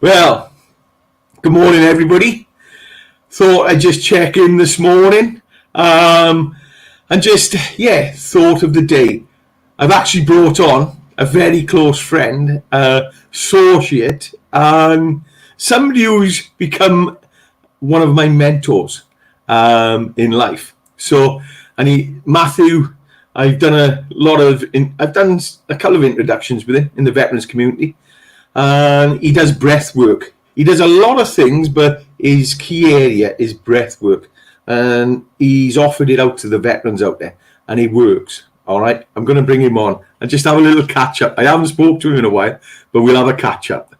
Well, good morning, everybody. Thought I'd just check in this morning and just, thought of the day. I've actually brought on a very close friend, associate, and somebody who's become one of my mentors in life. So, Matthew, I've done a couple of introductions with him in the veterans community. And he does breath work. He does a lot of things, but his key area is breath work. And he's offered it out to the veterans out there, and it works. All right, I'm going to bring him on and just have a little catch up. I haven't spoken to him in a while, but we'll have a catch up.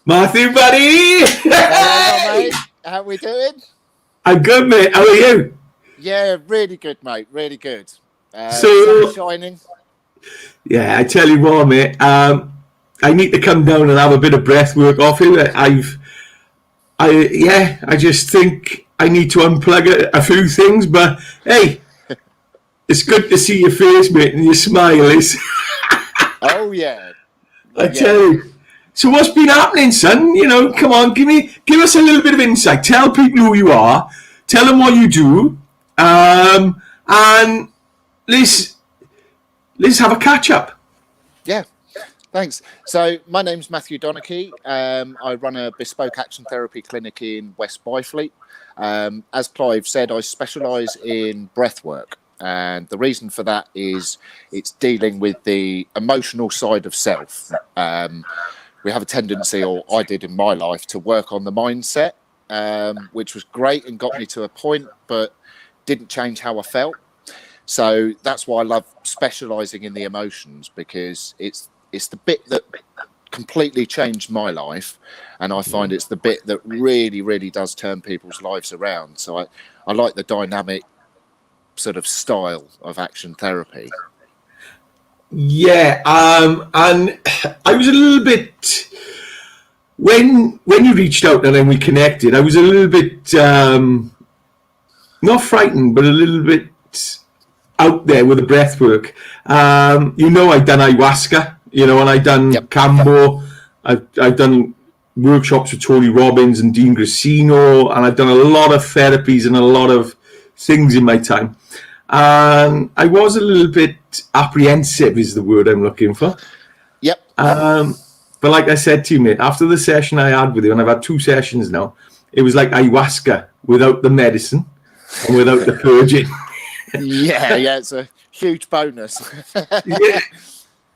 Matthew, buddy! Hello, mate. How we doing? I'm good, mate. How are you? Yeah, really good, mate. Really good. So, shining. Yeah, I tell you what, mate. I need to come down and have a bit of breath work off you. I just think I need to unplug a few things, but hey, it's good to see your face, mate, and your smile is. Oh yeah. I tell you. So what's been happening, son? You know, come on, give us a little bit of insight. Tell people who you are. Tell them what you do, and let's have a catch up. Yeah. Thanks. So my name's Mathew Donnachie. I run a bespoke action therapy clinic in West Byfleet. As Clive said, I specialise in breath work. And the reason for that is it's dealing with the emotional side of self. We have a tendency, or I did in my life, to work on the mindset, which was great and got me to a point, but didn't change how I felt. So that's why I love specialising in the emotions, because it's the bit that completely changed my life, and I find it's the bit that really, really does turn people's lives around. So I like the dynamic sort of style of action therapy. Yeah, and I was a little bit, when you reached out and then we connected, I was a little bit, not frightened, but a little bit out there with the breath work. I've done ayahuasca. And I've done Cambo. I've done workshops with Tony Robbins and Dean Gracino, and I've done a lot of therapies and a lot of things in my time. And I was a little bit apprehensive is the word I'm looking for. Yep. But like I said to you, mate, after the session I had with you, and I've had 2 sessions now, it was like ayahuasca without the medicine and without the purging. Yeah, it's a huge bonus. Yeah.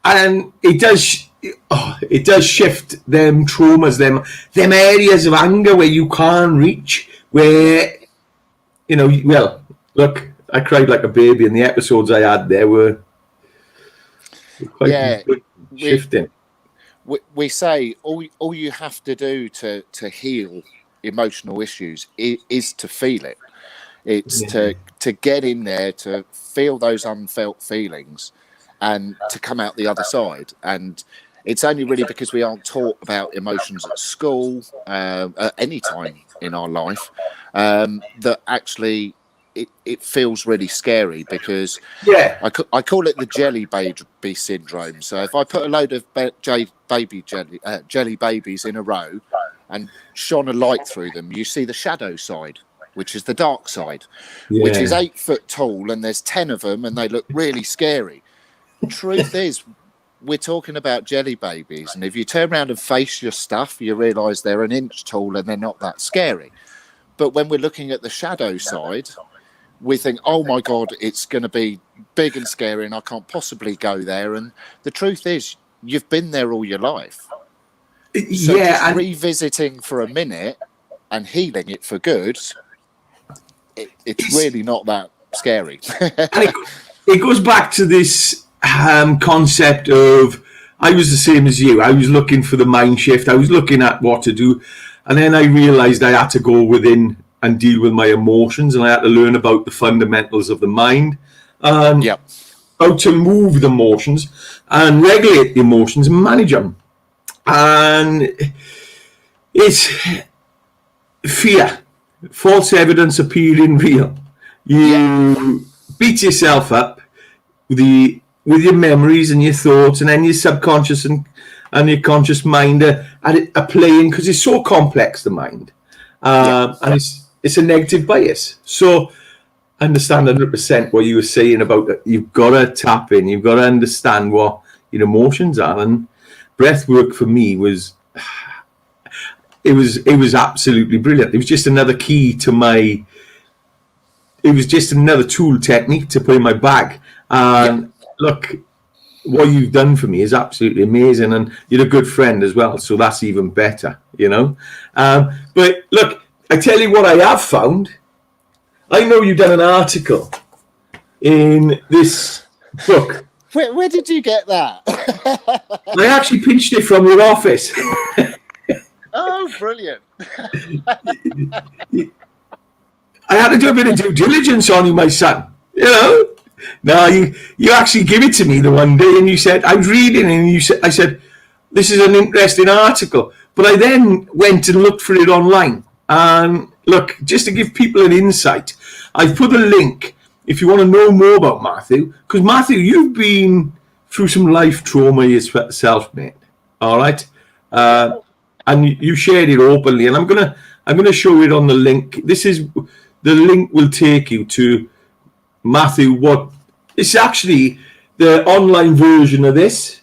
And it does shift them traumas, them areas of anger where you can't reach, where, look, I cried like a baby, and the episodes I had there were quite shifting. We say all you have to do to heal emotional issues is to feel it. It's to get in there, to feel those unfelt feelings, and to come out the other side. And it's only really because we aren't taught about emotions at school, at any time in our life, that actually it feels really scary, because I call it the jelly baby syndrome. So if I put a load of jelly babies in a row and shone a light through them, you see the shadow side, which is the dark side, which is 8 foot tall, and there's 10 of them, and they look really scary. Truth is, we're talking about jelly babies, and if you turn around and face your stuff, you realise they're an inch tall and they're not that scary. But when we're looking at the shadow side, we think, oh my God, it's going to be big and scary and I can't possibly go there. And the truth is, you've been there all your life. So just revisiting for a minute and healing it for good, it's really not that scary. It goes back to this concept of, I was the same as you. I was looking for the mind shift. I was looking at what to do. And then I realized I had to go within and deal with my emotions, and I had to learn about the fundamentals of the mind, how to move the emotions and regulate the emotions and manage them. And it's fear, false evidence appearing real. You beat yourself up with your memories and your thoughts, and then your subconscious and and your conscious mind are playing, because it's so complex, the mind, and it's a negative bias. So I understand 100% what you were saying about that. You've got to tap in, you've got to understand what your emotions are, and breath work for me was absolutely brilliant. It was just another key to my, it was just another tool technique to put in my bag. And look, what you've done for me is absolutely amazing, and you're a good friend as well, so that's even better, you know. But look, I tell you what I have found. I know you've done an article in this book. Where did you get that? I actually pinched it from your office. Oh, brilliant. I had to do a bit of due diligence on you, my son. You know? No, you actually give it to me the one day, and you said, I was reading, and I said, this is an interesting article. But I then went and looked for it online. And look, just to give people an insight, I've put a link if you want to know more about Mathew, because Mathew, you've been through some life trauma yourself, mate. All right, and you shared it openly, and I'm gonna show it on the link. This is the link will take you to Mathew. What it's actually the online version of this.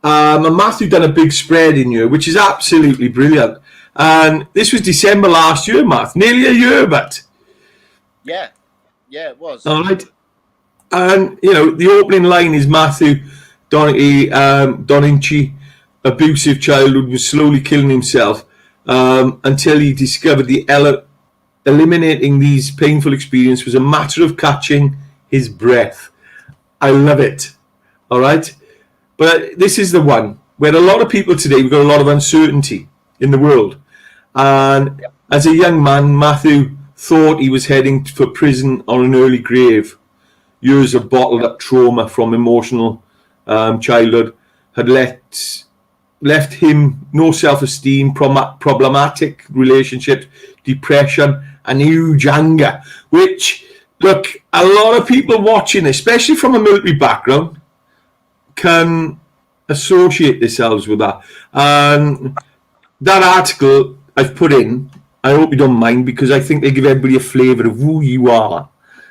And Mathew done a big spread in you, which is absolutely brilliant. And this was December last year, Matt, nearly a year, but yeah, it was. All right. And, you know, the opening line is Mathew Donnachie, abusive childhood, was slowly killing himself until he discovered eliminating these painful experiences was a matter of catching his breath. I love it. All right. But this is the one where a lot of people today, we've got a lot of uncertainty in the world. And as a young man, Mathew thought he was heading for prison or an early grave. Years of bottled up trauma from emotional childhood had left him no self-esteem, problematic relationships, depression, and huge anger, which, look, a lot of people watching, especially from a military background, can associate themselves with that. And that article I've put in, I hope you don't mind, because I think they give everybody a flavour of who you are,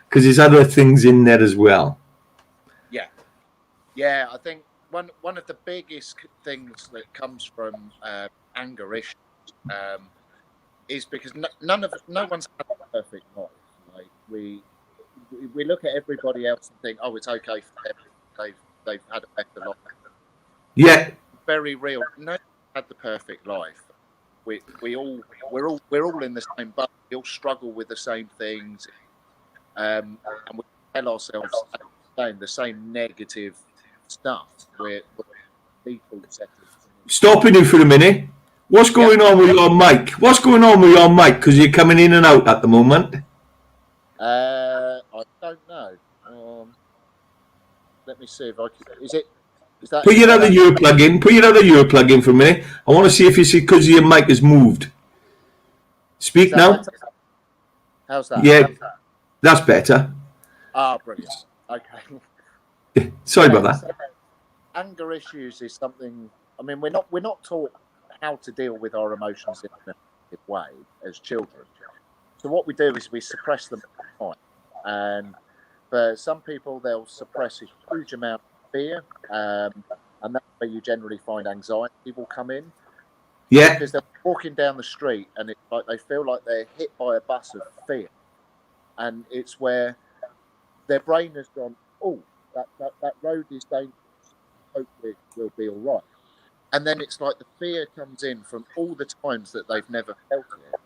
because there's other things in there as well. Yeah, I think one of the biggest things that comes from anger issues is because no one's had a perfect life. Like we look at everybody else and think, oh, it's okay for them. They've had a better life. Yeah, very real. No one had the perfect life. We're all in the same boat. We all struggle with the same things, and we tell ourselves the same negative stuff. We're default settings. Stopping you for a minute. What's going on with your mic? What's going on with your mic? Because you're coming in and out at the moment. I don't know. Let me see if I can. Is that? Put your other earplug in. Put your other earplug in for a minute. I want to see if it's because your mic has moved. Speak now. Better? How's that? Yeah, that's better. Ah, brilliant. Okay. Sorry about that. So anger issues is something. I mean, we're not taught how to deal with our emotions in a negative way as children. So what we do is we suppress them all the time. And for some people, they'll suppress a huge amount of fear, and that's where you generally find anxiety will come in. Yeah. Because they're walking down the street and it's like they feel like they're hit by a bus of fear, and it's where their brain has gone, oh, that road is dangerous. Hopefully, we'll be all right. And then it's like the fear comes in from all the times that they've never felt it,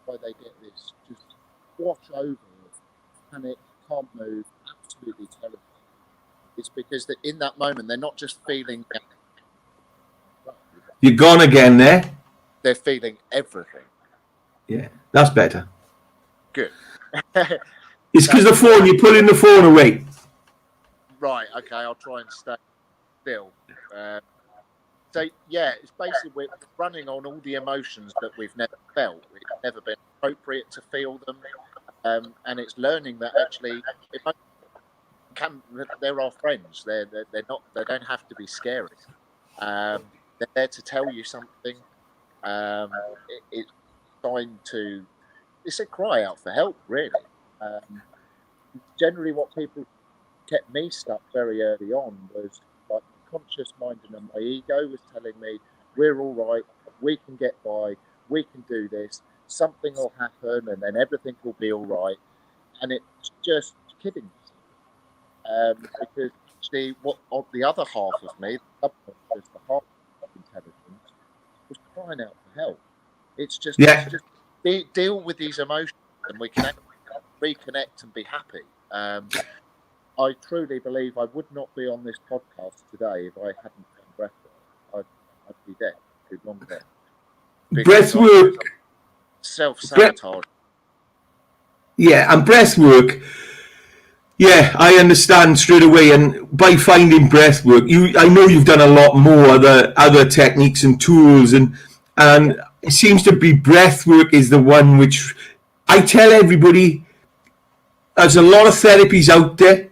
where they get this just wash over, panic, can't move, absolutely terrible. It's because in that moment they're not just feeling. You're gone again there. They're feeling everything. Yeah, that's better. Good. It's because the phone, you're pulling the phone away. Right, okay, I'll try and stay still. So, yeah, it's basically we're running on all the emotions that we've never felt. It's never been appropriate to feel them. And it's learning that actually they're our friends. They're not. They don't have to be scary. They're there to tell you something. It's trying to, it's a cry out for help, really. Generally, what people kept me stuck very early on was like my conscious mind and my ego was telling me, we're all right, we can get by, we can do this, something will happen and then everything will be all right. And it's just kidding me. Because actually, what on the other half of me, the half of intelligence, was crying out for help. It's just, deal with these emotions and we can reconnect and be happy. I truly believe I would not be on this podcast today if I hadn't done breathwork. I'd be dead, too long dead. Breathwork, self-sabotage. Yeah, and breathwork. Yeah, I understand straight away. And by finding breathwork, I know you've done a lot more other techniques and tools, and it seems to be breathwork is the one which I tell everybody. There's a lot of therapies out there.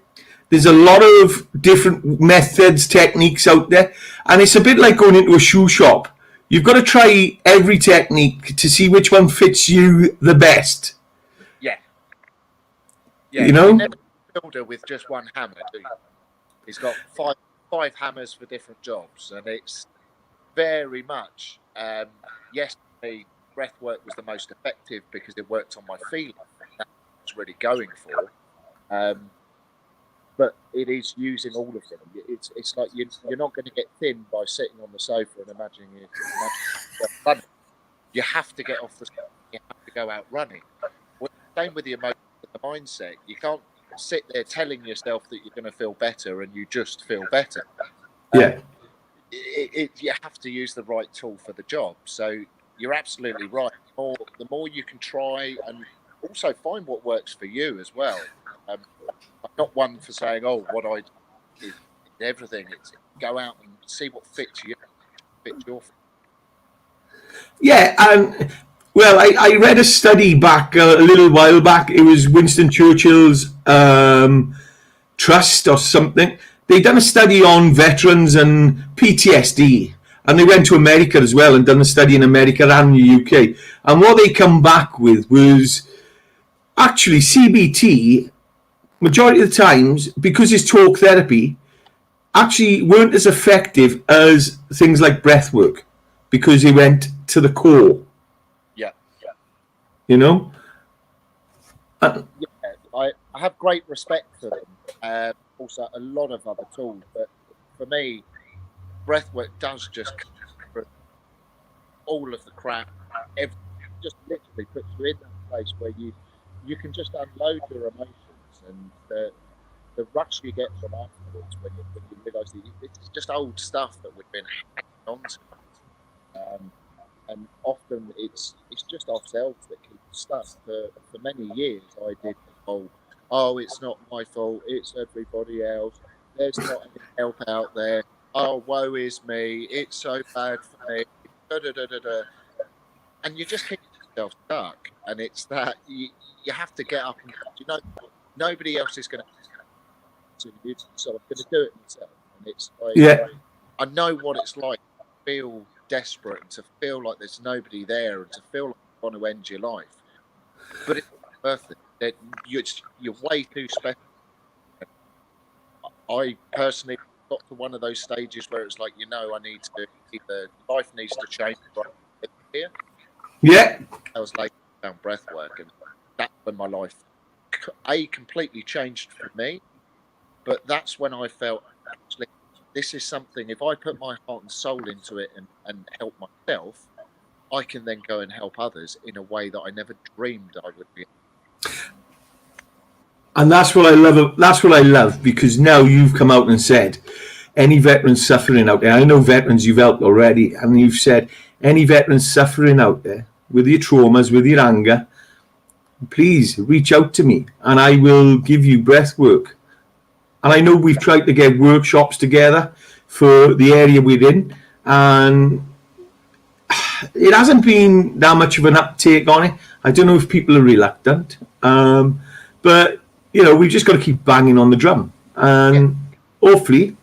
There's a lot of different methods, techniques out there, and it's a bit like going into a shoe shop. You've got to try every technique to see which one fits you the best. Yeah. You know? You never build it with just one hammer, do you? He's got five hammers for different jobs, and it's very much, yes, the breathwork was the most effective because it worked on my feeling. That's what I was really going for. But it is using all of them. It's like you're not going to get thin by sitting on the sofa and imagining yourself running. You have to get off the sofa. You have to go out running. Well, same with the emotion and the mindset. You can't sit there telling yourself that you're going to feel better and you just feel better. Yeah. You have to use the right tool for the job. So you're absolutely right. The more you can try and also find what works for you as well. I'm not one for saying, oh, what I do is everything. It's go out and see what fits you, fits your. Yeah, and well, I read a study back a little while back. It was Winston Churchill's trust or something. They'd done a study on veterans and PTSD, and they went to America as well and done a study in America and the UK. And what they come back with was actually CBT. Majority of the times, because it's talk therapy, actually weren't as effective as things like breath work because they went to the core. Yeah. You know? I have great respect for them. Also, a lot of other tools, but for me, breathwork does just cover all of the crap. Just literally puts you in that place where you can just unload your emotions. And the rush you get from afterwards when you realise that it's just old stuff that we've been hanging on to, and often it's just ourselves that keep us stuck. For many years, I did the whole, it's not my fault, it's everybody else. There's not any help out there. Oh, woe is me. It's so bad for me. And you just keep yourself stuck. And it's that you have to get up and nobody else is going to do it, so I'm going to do it myself. And it's like, I know what it's like to feel desperate and to feel like there's nobody there and to feel like you want to end your life. But it's worth it. You're way too special. I personally got to one of those stages where it's like, I need to either life needs to change right here. Yeah. I was like down breathwork, and that's when my life completely changed for me. But that's when I felt actually this is something, if I put my heart and soul into it and help myself, I can then go and help others in a way that I never dreamed I would be. And that's what I love. That's what I love, because now you've come out and said, any veterans suffering out there, I know veterans you've helped already, and you've said, any veterans suffering out there with your traumas, with your anger, please reach out to me and I will give you breath work. And I know we've tried to get workshops together for the area we're in, and it hasn't been that much of an uptake on it. I don't know if people are reluctant, but we've just got to keep banging on the drum, and hopefully,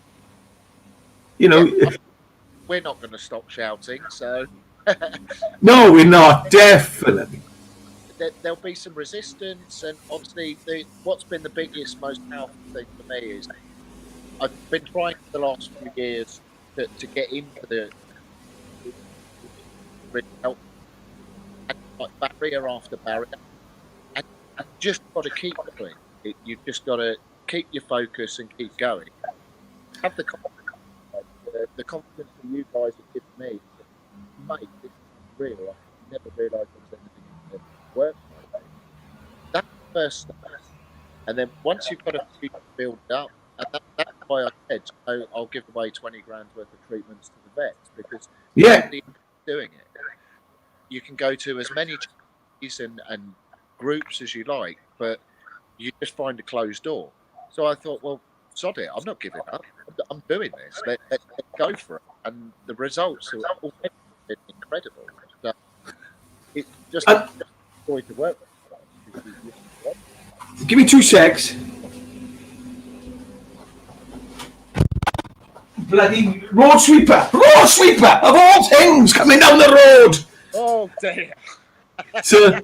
we're not going to stop shouting. So No, we're not, definitely. there'll be some resistance, and obviously what's been the biggest, most powerful thing for me is I've been trying for the last few years to get into the really help, and like barrier after barrier, and you just got to keep going. You've just got to keep your focus and keep going. Have the confidence, the confidence that you guys have given me. Mate, this is real. I never realised there was anything that worked like that. That's the first step. And then once you've got a few build up, and that's why I said, so I'll give away 20 grand worth of treatments to the vets, because doing it, you can go to as many charities and groups as you like, but you just find a closed door. So I thought, well, sod it, I'm not giving up. I'm doing this. Let's go for it. And the results are already been incredible. So it's just a joy to work with. Give me 2 secs. Bloody road sweeper of all things coming down the road. Oh dear. So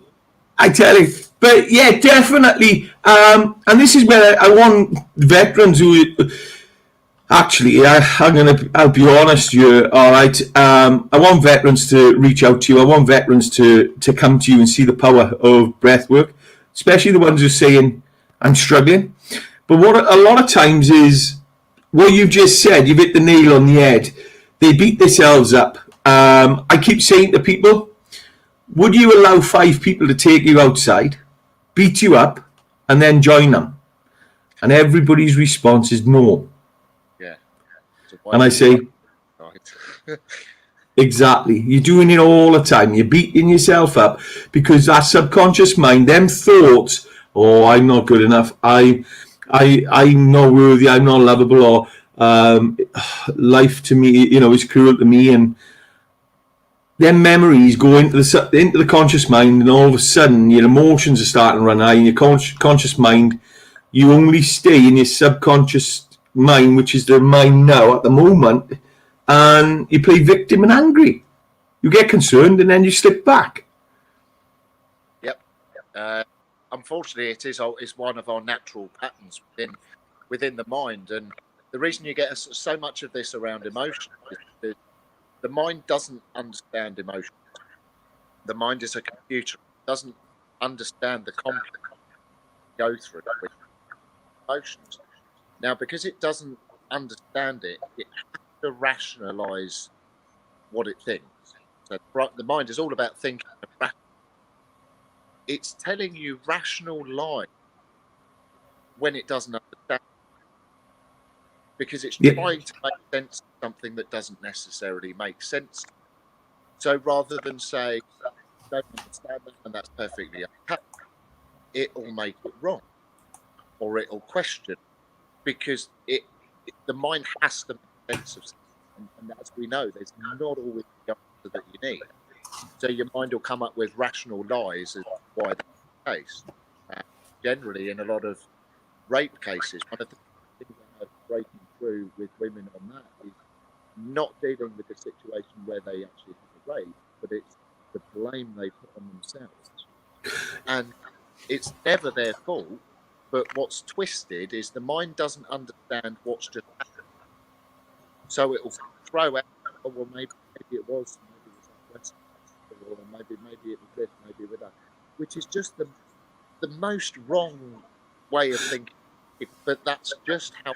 I tell you, but yeah, definitely. And this is where I want veterans who actually, I'll be honest here. All right, I want veterans to reach out to you. I want veterans to come to you and see the power of breath work, especially the ones who are saying I'm struggling. But what a lot of times is what you've just said. You've hit the nail on the head. They beat themselves up. I keep saying to people, would you allow 5 people to take you outside, beat you up, and then join them? And everybody's response is no. Yeah. And I say, exactly. You're doing it all the time. You're beating yourself up because that subconscious mind, them thoughts, oh, I'm not good enough. I'm not worthy. I'm not lovable. Or life to me, is cruel to me. And then memories go into the conscious mind, and all of a sudden your emotions are starting to run high. In your conscious mind, you only stay in your subconscious mind, which is the mind now at the moment, and you play victim and angry. You get concerned, and then you slip back. Yep. Unfortunately, it's one of our natural patterns within the mind, and the reason you get so much of this around emotion is that the mind doesn't understand emotions. The mind is a computer. It doesn't understand the complex go through with emotions. Now, because it doesn't understand it, it has to rationalize what it thinks. So the mind is all about thinking. It's telling you rational lies when it doesn't understand. Because it's trying to make sense of something that doesn't necessarily make sense. So rather than say, don't understand that, and that's perfectly okay, it'll make it wrong, or it'll question, because the mind has to make sense of something. And as we know, there's not always the answer that you need. So your mind will come up with rational lies as to why that's the case. Generally, in a lot of rape cases, one of the things I have breaking through with women on that is not dealing with the situation where they actually have a rape, but it's the blame they put on themselves. And it's never their fault, but what's twisted is the mind doesn't understand what's just happened. So it will throw out, oh, well, maybe it was that, or maybe it was this, maybe with that, which is just the most wrong way of thinking. But that's just how,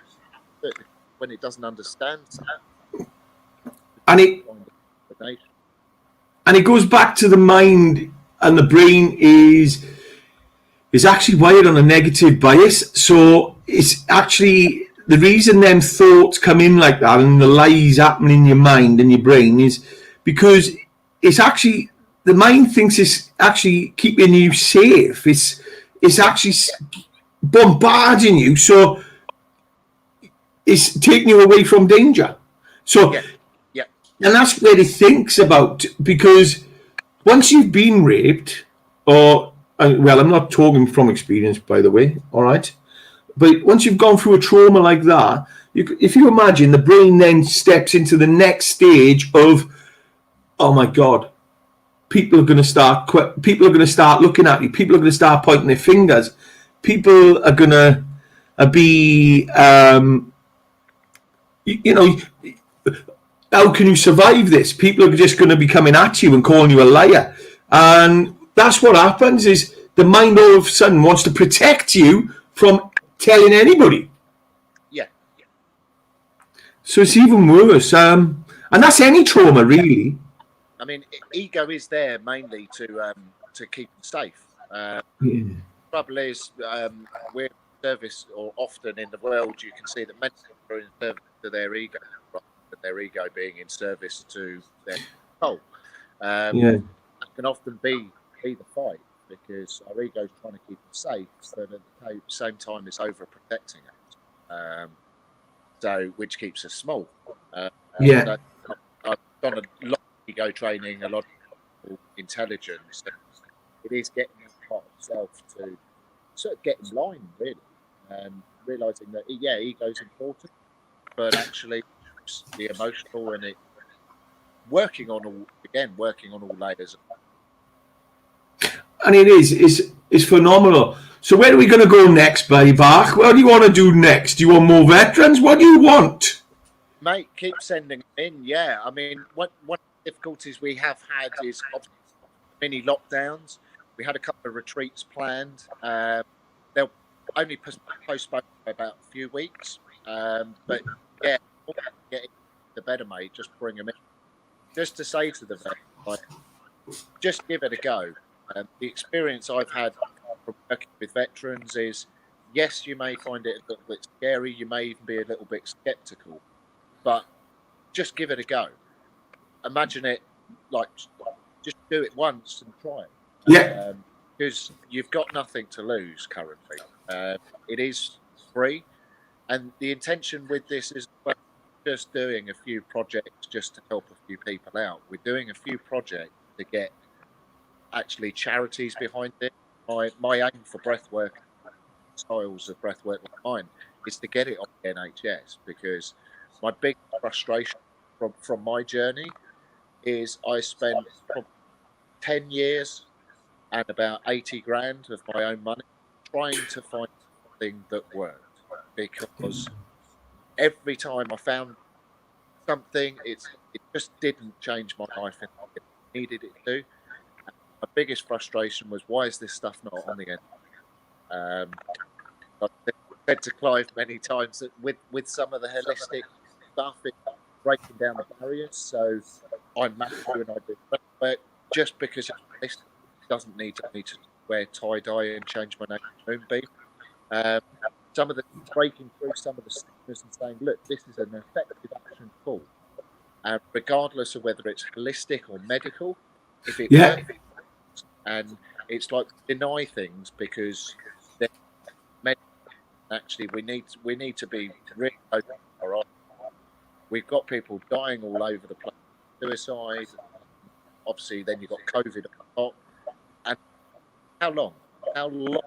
when it doesn't understand something, and it goes back to the mind, and the brain is actually wired on a negative bias. So it's actually the reason them thoughts come in like that, and the lies happen in your mind and your brain, is because it's actually, the mind thinks it's actually keeping you safe. It's actually bombarding you, so it's taking you away from danger. So, and that's where it thinks about, because once you've been raped, or, well, I'm not talking from experience, by the way, all right? But once you've gone through a trauma like that, if you imagine, the brain then steps into the next stage of, oh my God, people are going to start looking at you. People are going to start pointing their fingers. People are going to be, how can you survive this? People are just going to be coming at you and calling you a liar. And that's what happens, is the mind all of a sudden wants to protect you from telling anybody. Yeah. So it's even worse. And that's any trauma, really. I mean, ego is there mainly to keep them safe. Yeah. Trouble is, we're in service, or often in the world, you can see that many people are in service to their ego, rather than their ego being in service to their soul. Yeah. That can often be the fight, because our ego is trying to keep us safe, but at the same time, it's overprotecting us. So, which keeps us small. Yeah. So I've done a lot of ego training, a lot of intelligence. It is getting that part of self to sort of get in line, really, realizing that ego is important, but actually the emotional and it working on all layers. And it's phenomenal. So where are we going to go next, buddy Bach? What do you want to do next? Do you want more veterans? What do you want? Mate, keep sending them in. Yeah, I mean, one of the difficulties we have had is mini lockdowns. We had a couple of retreats planned. They'll only postpone for about a few weeks. But yeah, the better, mate. Just bring them in. Just to say to the vet, like, just give it a go. The experience I've had from working with veterans is, yes, you may find it a little bit scary. You may even be a little bit skeptical, but just give it a go. Imagine it like just do it once and try it. Yeah. Because you've got nothing to lose currently. It is free, and the intention with this is just doing a few projects just to help a few people out. We're doing a few projects to get actually charities behind it. My aim for breathwork, styles of breathwork like mine, is to get it on the NHS, because my big frustration from my journey is I spent 10 years and about 80 grand of my own money trying to find something that worked, because every time I found something, it just didn't change my life and it needed it to. And my biggest frustration was, why is this stuff not on the end? I've said to Clive many times that with some of the holistic stuff, it's breaking down the barriers. So I'm Mathew and I do breathwork. Just because it's doesn't need me to wear tie-dye and change my name to Moonbeam. Some of the breaking through some of the stigmas and saying, look, this is an effective action tool. And regardless of whether it's holistic or medical, if it works, and it's like deny things because they're medical. Actually, we need to be really open. All right, we've got people dying all over the place, suicide. Obviously, then you've got COVID on top. And how long can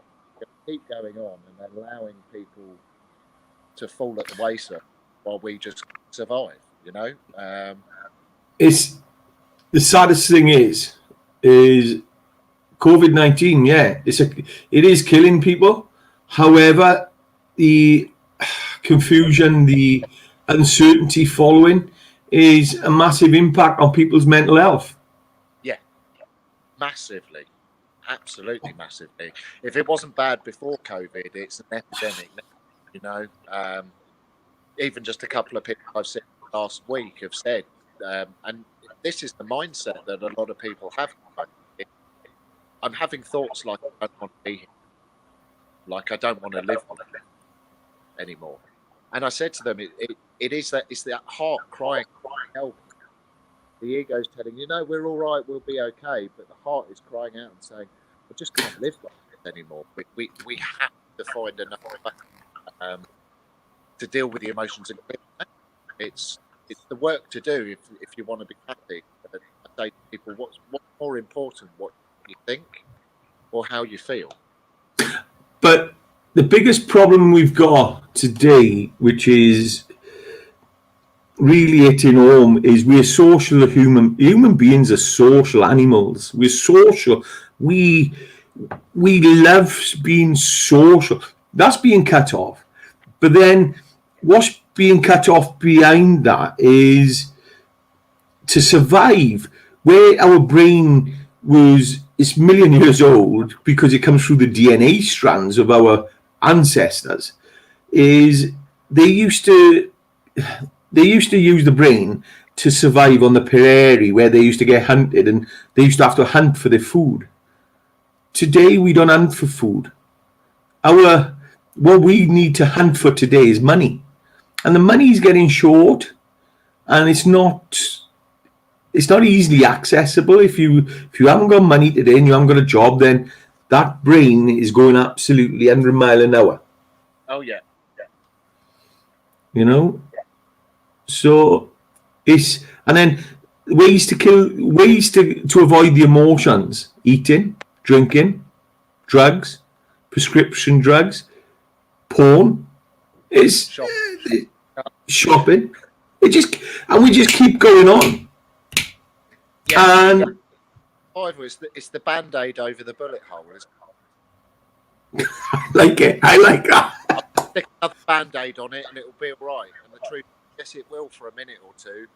it keep going on and allowing people to fall at the wayside while we just survive? You know, it's the saddest thing is COVID-19. Yeah, it is killing people. However, the confusion, the uncertainty following is a massive impact on people's mental health. Yeah, massively, absolutely massively. If it wasn't bad before COVID, it's an epidemic now, you know. Even just a couple of people I've seen last week have said, and this is the mindset that a lot of people have. I'm having thoughts like I don't want to be here, like I don't want to live anymore. And I said to them, it's that heart crying help. The ego's telling you, no, we're all right, we'll be okay, but the heart is crying out and saying, I just can't live like this anymore. We have to find another to deal with the emotions. It's the work to do if you want to be happy. I say to people, what's more important, what you think or how you feel? But the biggest problem we've got today, which is really hitting home is we're social human beings are social animals. We're social. We love being social. That's being cut off. But then what's being cut off behind that is to survive, where our brain was it's million years old because it comes through the DNA strands of our ancestors, is they used to use the brain to survive on the prairie where they used to get hunted and they used to have to hunt for their food. Today we don't hunt for food. What we need to hunt for today is money. And the money is getting short, and it's not easily accessible. If you haven't got money today and you haven't got a job, then that brain is going absolutely 100 mile an hour. Oh yeah. You know? So it's, and then ways to avoid the emotions: eating, drinking, drugs, prescription drugs, porn, is shopping. We just keep going on. Yeah. And it's the band-aid over the bullet hole. I like that. Stick another band-aid on it and it'll be all right. And the truth, yes, it will for a minute or two,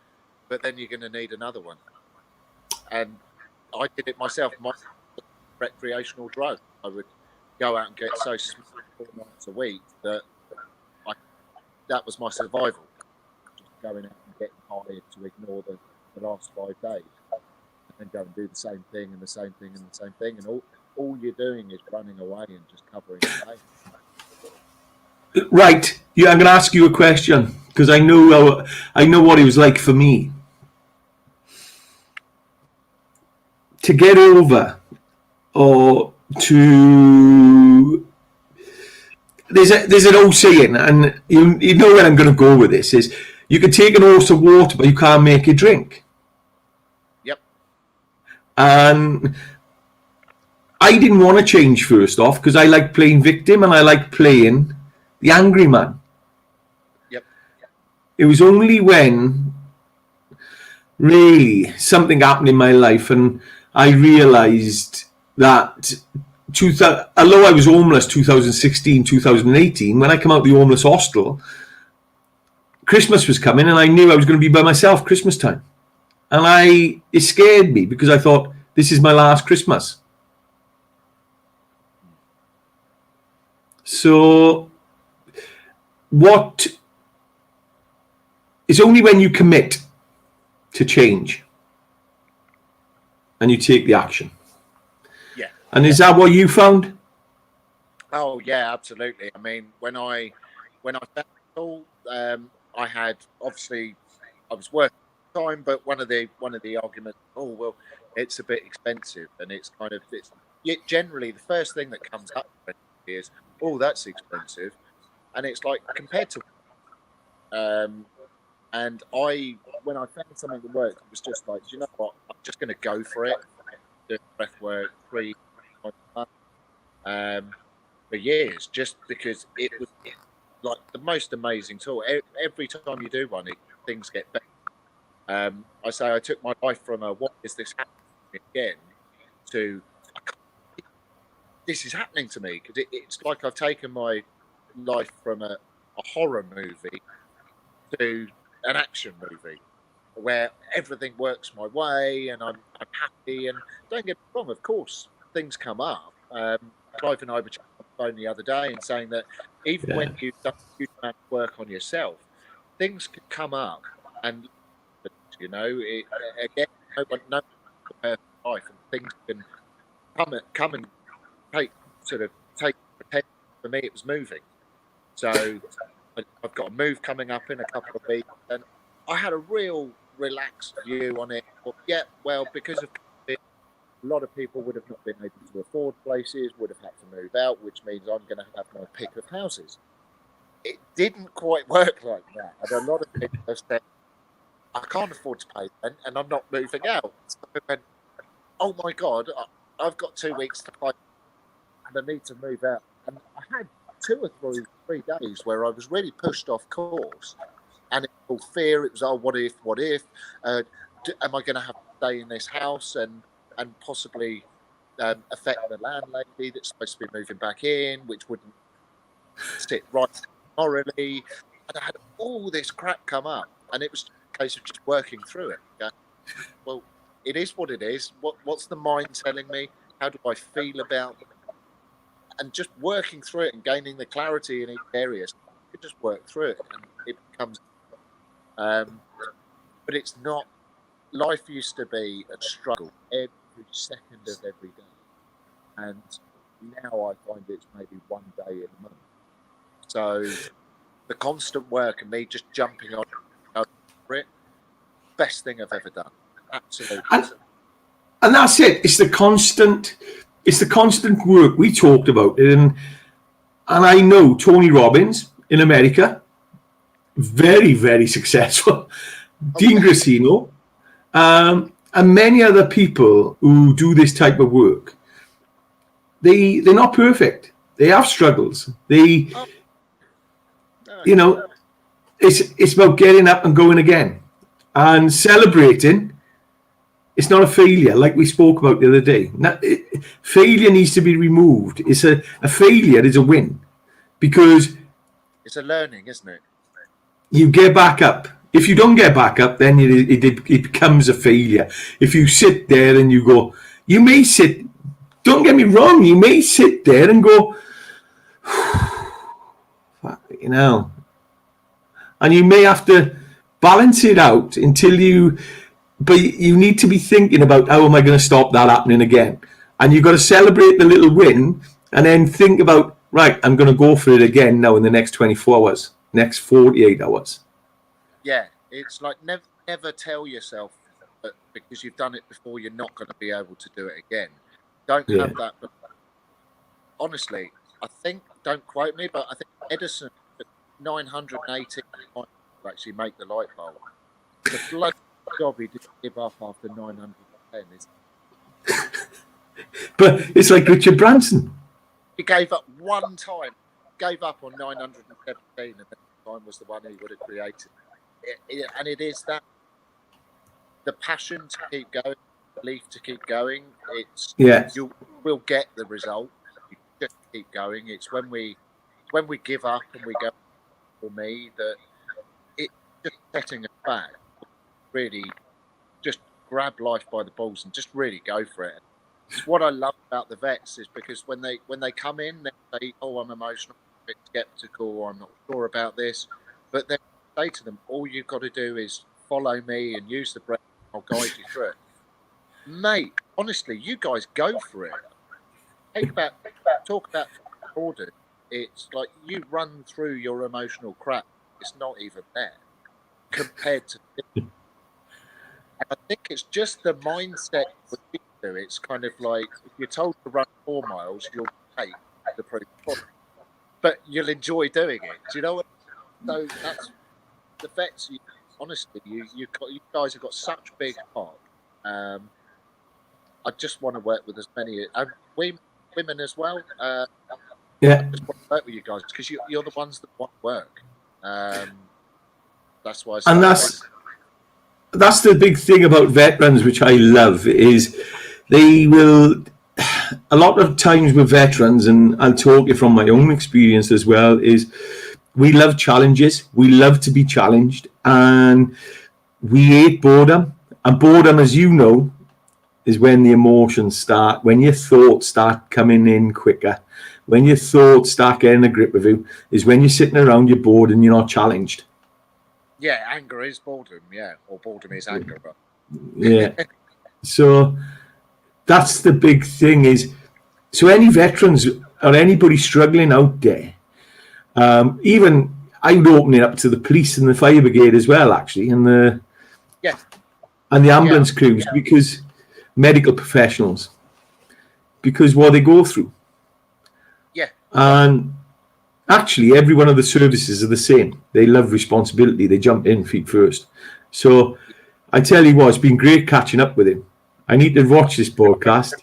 but then you're going to need another one. And I did it myself. My recreational drug. I would go out and get so small 4 nights a week that was my survival. Just going out and getting high to ignore the last 5 days, and then go and do the same thing and the same thing and the same thing, and all you're doing is running away and just covering the pain. Right. Yeah, I'm going to ask you a question because I know what it was like for me to get over, or to. There's an old saying, and you know where I'm going to go with this, is you can take an horse of water, but you can't make it drink. Yep. And I didn't want to change first off because I like playing victim and I like playing the angry man. Yep. It was only when really something happened in my life and I realised that although I was homeless 2016, 2018, when I come out of the homeless hostel, Christmas was coming and I knew I was going to be by myself Christmas time. And it scared me because I thought, this is my last Christmas. So it's only when you commit to change and you take the action. Yeah. And is that what you found? Oh yeah, absolutely. I mean, when I found it all, I had, obviously I was working time, but one of the arguments, oh well, it's a bit expensive, and it's kind of generally the first thing that comes up is, oh, that's expensive, and it's like compared to and when I found something that worked, it was just like, you know what, I'm just going to go for it. Do breathwork 3 for years, just because it was like the most amazing tool. Every time you do one, things get better. I say I took my life from what is this happening again to this is happening to me, because it's like I've taken my life from a horror movie to an action movie where everything works my way and I'm happy. And don't get me wrong, of course things come up. Clive and I were chatting on the phone the other day and saying that even when you've done a huge amount of work on yourself, things can come up, and again, no one knows the perfect life, and things can come and take pretend. For me, it was moving. So I've got a move coming up in a couple of weeks, and I had a real relaxed view on it. But yeah, well, because of it, a lot of people would have not been able to afford places, would have had to move out, which means I'm going to have my pick of houses. It didn't quite work like that, and a lot of people have said, I can't afford to pay rent, and I'm not moving out. So I went, oh my God, I've got 2 weeks to pay, and I need to move out. And I had 2 or 3 days where I was really pushed off course, and it all fear. It was, oh, what if? Am I going to have to stay in this house and possibly affect the landlady that's supposed to be moving back in, which wouldn't sit right morally? And I had all this crap come up, and it was a case of just working through it. Going, well, it is what it is. What's the mind telling me? How do I feel about it? And just working through it and gaining the clarity in each area. So you just work through it, and it becomes. But it's not. Life used to be a struggle every second of every day, and now I find it's maybe one day in a month. So the constant work and me just jumping on it, best thing I've ever done. Absolutely. And that's it. It's the constant work. We talked about it, and I know Tony Robbins in America, very, very successful. Dean Gracino, and many other people who do this type of work. They're not perfect. They have struggles. It's about getting up and going again and celebrating. It's not a failure, like we spoke about the other day. Failure needs to be removed. It's a failure is a win, because it's a learning, isn't it? You get back up. If you don't get back up, then it becomes a failure. If you sit there and you go, you may sit. Don't get me wrong. You may sit there and go, and you may have to balance it out until you. But you need to be thinking about, how am I going to stop that happening again? And you've got to celebrate the little win, and then think about, right, I'm going to go for it again now in the next 24 hours, next 48 hours. Yeah, it's like never tell yourself that because you've done it before, you're not going to be able to do it again. Don't have that. But honestly, I think, don't quote me, but I think Edison at 980 to actually make the light bulb. The blood job he didn't give up after 910. But it's like Richard Branson. He gave up one time, gave up on 917, and the time was the one he would have created. And it is that the passion to keep going, the belief to keep going. It's you will get the result. You just keep going. It's when we give up and we go, for me, that it's just setting us back. Really just grab life by the balls and just really go for it. It's what I love about the vets, is because when they come in, they say, oh, I'm emotional, a bit skeptical, or I'm not sure about this, but then I say to them, all you've got to do is follow me and use the breath. I'll guide you through it. Mate, honestly, you guys go for it. Talk about order. It's like you run through your emotional crap. It's not even there compared to. I think it's just the mindset we do. It's kind of like, if you're told to run 4 miles, you'll take the proof, but you'll enjoy doing it. Do you know what? So that's the vets. Honestly, you guys have got such big heart. I just want to work with as many women as well. I just want to work with you guys because you're the ones that want work. That's why. That's the big thing about veterans, which I love, is they will, a lot of times with veterans, and I'll talk it from my own experience as well, is we love challenges. We love to be challenged, and we hate boredom. And boredom, as you know, is when the emotions start, when your thoughts start coming in quicker, when your thoughts start getting a grip of you, is when you're sitting around, you're bored and you're not challenged. Yeah, anger is boredom, or boredom is anger. But. Yeah. So that's the big thing is, so any veterans or anybody struggling out there, even I would open it up to the police and the fire brigade as well, actually, and the ambulance crews, because medical professionals, because what they go through. Yeah. And actually, every one of the services are the same. They love responsibility. They jump in feet first. So I tell you what, it's been great catching up with him. I need to watch this podcast.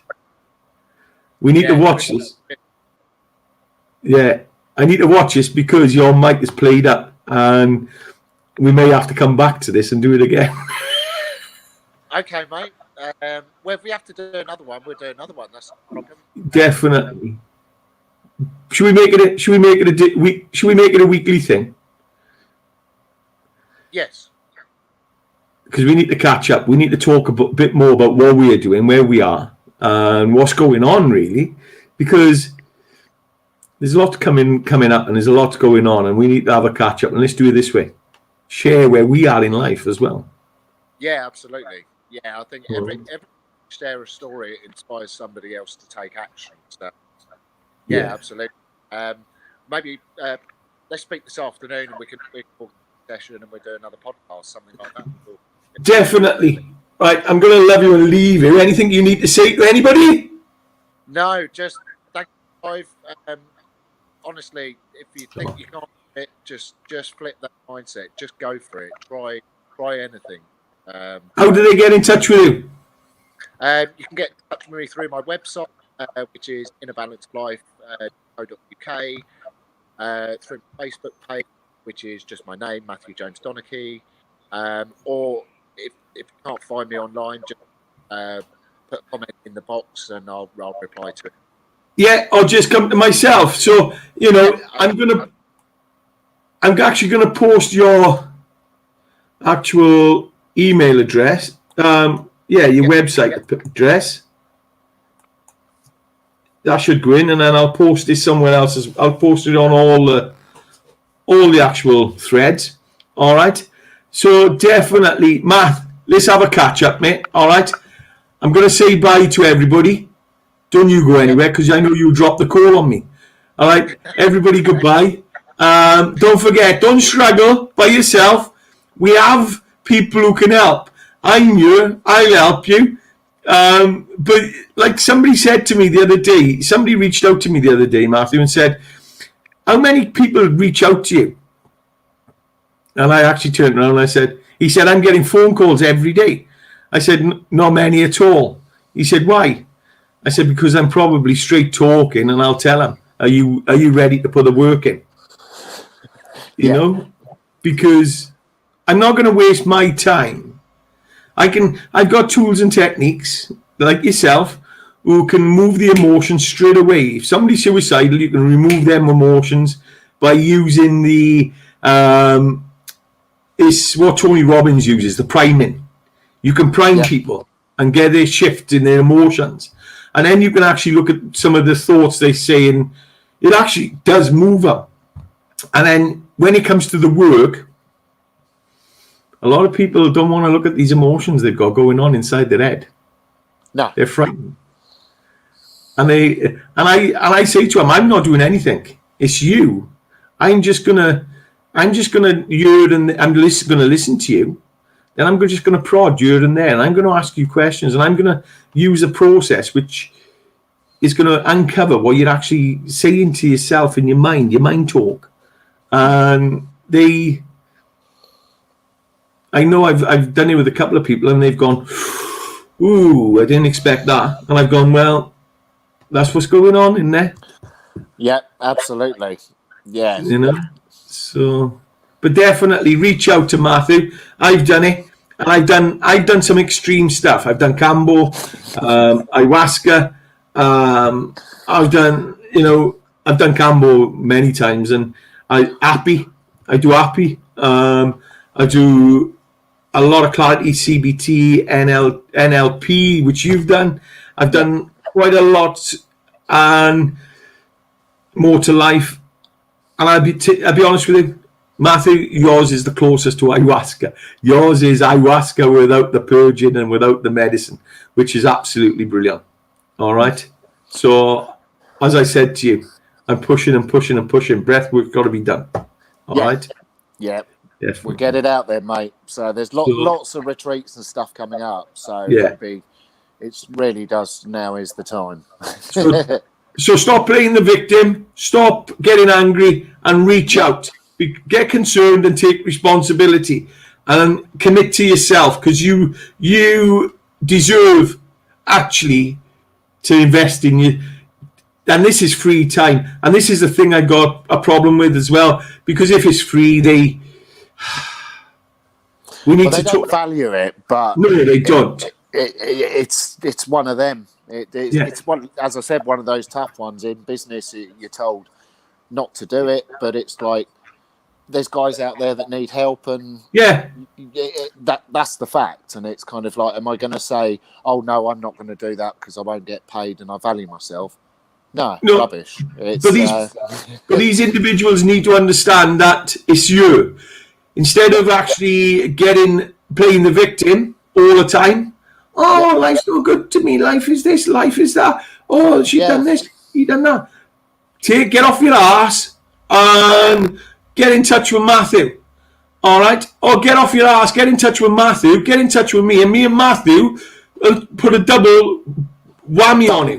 We need to watch this. Yeah, I need to watch this because your mic is played up. And we may have to come back to this and do it again. Okay, mate. Well, if we have to do another one, we'll do another one. That's no problem. Definitely. Should we make it a weekly thing? Yes. Because we need to catch up. We need to talk a bit more about what we are doing, where we are, and what's going on, really. Because there's a lot coming up, and there's a lot going on, and we need to have a catch up. And let's do it this way: share where we are in life as well. Yeah, absolutely. Yeah, I think every share a story inspires somebody else to take action. So, yeah. Absolutely. Maybe let's speak this afternoon, and we can book a session, and we'll do another podcast, something like that. Definitely. Right, I'm going to love you and leave you. Anything you need to say to anybody? No, just thank you. Honestly, if you think you can't do it, just flip that mindset. Just go for it. Try anything. How do they get in touch with you? You can get in touch with me through my website, which is innerbalancedlife.co.uk, through my Facebook page, which is just my name, Mathew James Donnachie, or if you can't find me online, just put a comment in the box and I'll reply to it. Yeah, or just come to myself. So, I'm actually gonna post your actual email address. Your website address. That should go in, and then I'll post this somewhere else. I'll post it on all the actual threads. All right. So definitely, Matt, let's have a catch up, mate. All right. I'm going to say bye to everybody. Don't you go anywhere, because I know you dropped the call on me. All right. Everybody, goodbye. Don't forget, don't struggle by yourself. We have people who can help. I'm here. I'll help you. But like somebody said to me the other day, somebody reached out to me the other day, Matthew, and said, how many people reach out to you? And I actually turned around and I said, he said, I'm getting phone calls every day. I said, not many at all. He said, why? I said, because I'm probably straight talking, and I'll tell them, are you ready to put the work in? You know, because I'm not going to waste my time. I've got tools and techniques like yourself who can move the emotions straight away. If somebody's suicidal, you can remove them emotions by using it's what Tony Robbins uses, the priming. You can prime people and get a shift in their emotions. And then you can actually look at some of the thoughts they say, and it actually does move them. And then when it comes to the work, a lot of people don't want to look at these emotions they've got going on inside their head. No. They're frightened. And I say to them, I'm not doing anything. It's you. I'm just gonna hear, and I'm going to listen to you. Then I'm just going to prod here and there, and I'm going to ask you questions, and I'm going to use a process which is going to uncover what you're actually saying to yourself in your mind talk. And I know I've done it with a couple of people, and they've gone, ooh, I didn't expect that. And I've gone, well, that's what's going on in there. Yeah, absolutely. Yeah. You know? So, but definitely reach out to Matthew. I've done it, and I've done some extreme stuff. I've done Cambo, Ayahuasca. I've done Cambo many times, and I do happy. I do a lot of clarity, CBT, NLP, which you've done. I've done quite a lot, and more to life. And I'll be honest with you, Matthew, yours is the closest to ayahuasca. Yours is ayahuasca without the purging and without the medicine, which is absolutely brilliant. All right. So, as I said to you, I'm pushing and pushing and pushing. Breathwork's got to be done. All right. Yeah. Definitely. We'll get it out there, mate. So there's lots of retreats and stuff coming up. So it really does. Now is the time. So stop playing the victim. Stop getting angry and reach out. Get concerned and take responsibility and commit to yourself, because you deserve actually to invest in you. And this is free time. And this is the thing I got a problem with as well, because if it's free, We need Well, they to don't talk. value it, but No, they don't. it's one of them. Yeah. It's one, as I said, one of those tough ones in business. You're told not to do it, but it's like there's guys out there that need help, and Yeah. that's the fact. And it's kind of like, am I going to say, oh no, I'm not going to do that because I won't get paid and I value myself? No, rubbish. It's, but these individuals need to understand that it's you. Instead of actually playing the victim all the time. Oh, life's no good to me. Life is this, life is that. Oh, she done this, he done that. Get off your ass and get in touch with Mathew. All right? Or get off your ass, get in touch with Mathew, get in touch with me, and me and Mathew will put a double whammy on it.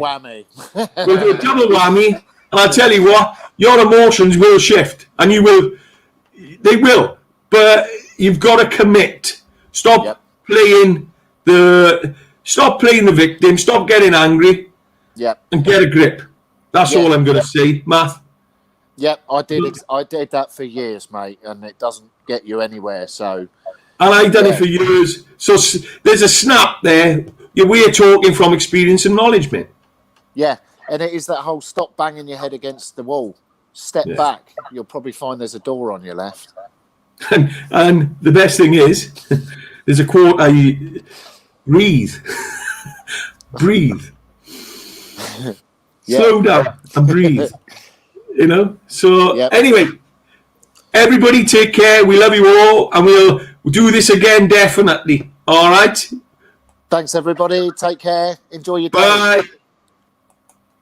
We'll do a double whammy, and I'll tell you what, your emotions will shift, and they will. But you've got to commit. Stop playing the victim. Stop getting angry. And get a grip. That's all I'm going to say, Matt. Yep, I did that for years, mate, and it doesn't get you anywhere. So, and I've done it for years. So there's a snap there. We're talking from experience and knowledge, mate. Yeah, and it is that whole stop banging your head against the wall. Step back. You'll probably find there's a door on your left. And the best thing is, there's a quote, breathe. Breathe. Slow down and breathe. So anyway, everybody take care. We love you all, and we'll do this again, definitely. All right? Thanks, everybody. Take care. Enjoy your day. Bye.